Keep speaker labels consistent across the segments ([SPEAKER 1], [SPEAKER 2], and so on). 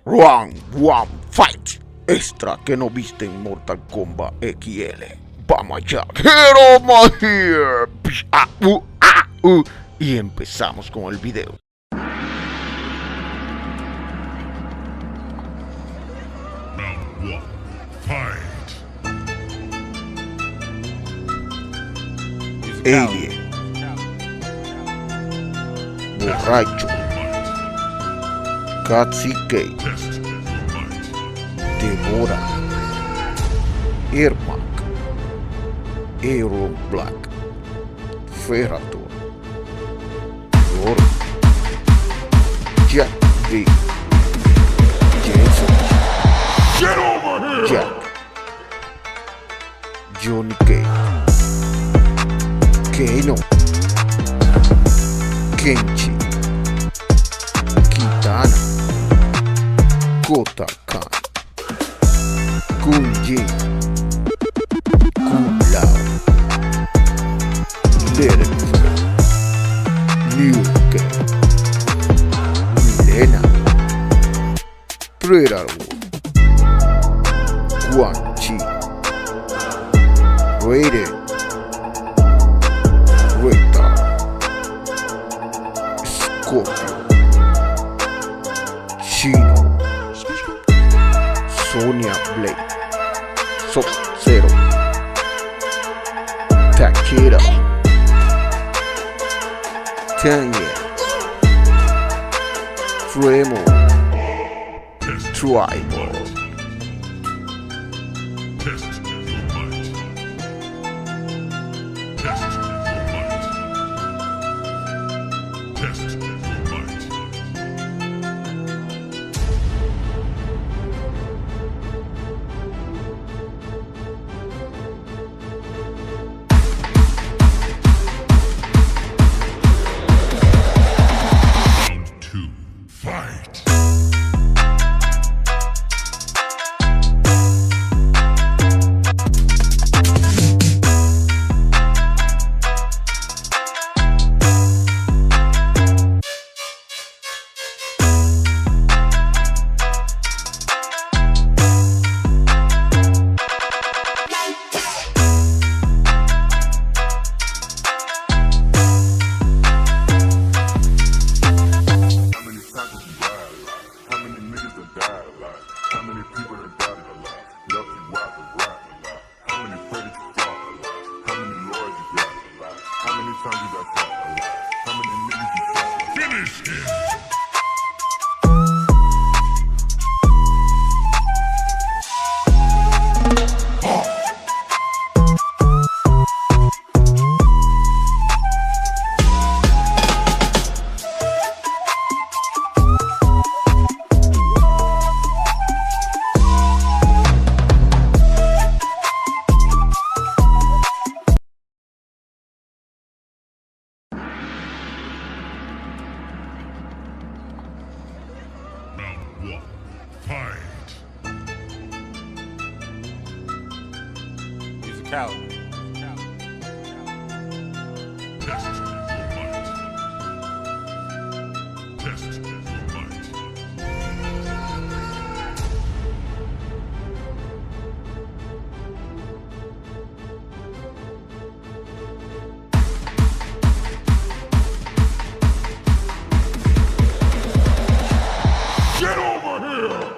[SPEAKER 1] Round 1 Fight. Extra que no viste en Mortal Kombat XL. Vamos allá. Get on my here. Y empezamos con el video.
[SPEAKER 2] Round 1 Fight.
[SPEAKER 1] Alien. Borracho. Cacique. Devora. Ermac. Aero Black. Ferrator. Lord. Jack D. Jason.
[SPEAKER 2] Get over here!
[SPEAKER 1] Jack. Johnny Cage. Kano. Kenchi. Kitana. Kota Khan. Kunjin. Lao. Lerenfeld. Liu Kang. Milena. Predator. Quan Chi. Raiden. Rita. Scorpio. Chino. Sonya Blade. Sub-Zero. Takeda. Tanya. Tremor. Tribal.
[SPEAKER 2] Test your might. Test your might. Test your might. Round 2 Fight. Finish him! Round 1 Fight.
[SPEAKER 3] He's a coward.
[SPEAKER 2] Test your might. Test your might. Get over here!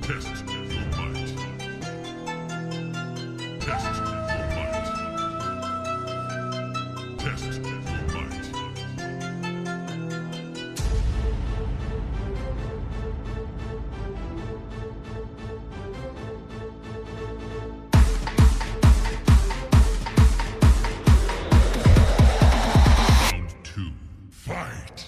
[SPEAKER 2] Test your might. Test your might. Test your might. Round 2. Fight.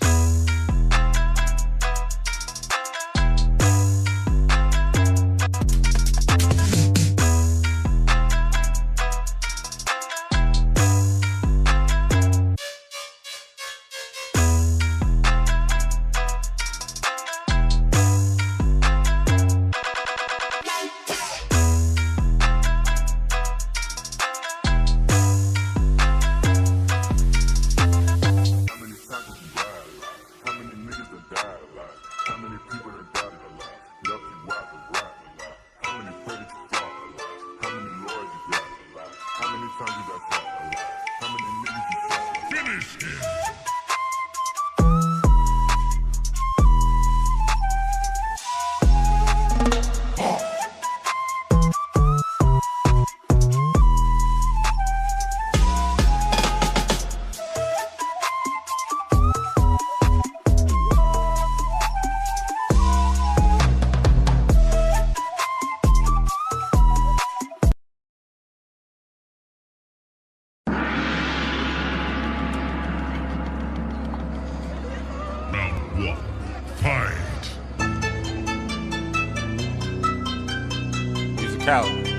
[SPEAKER 2] Finish him! Round 1. Fight.
[SPEAKER 3] He's a coward.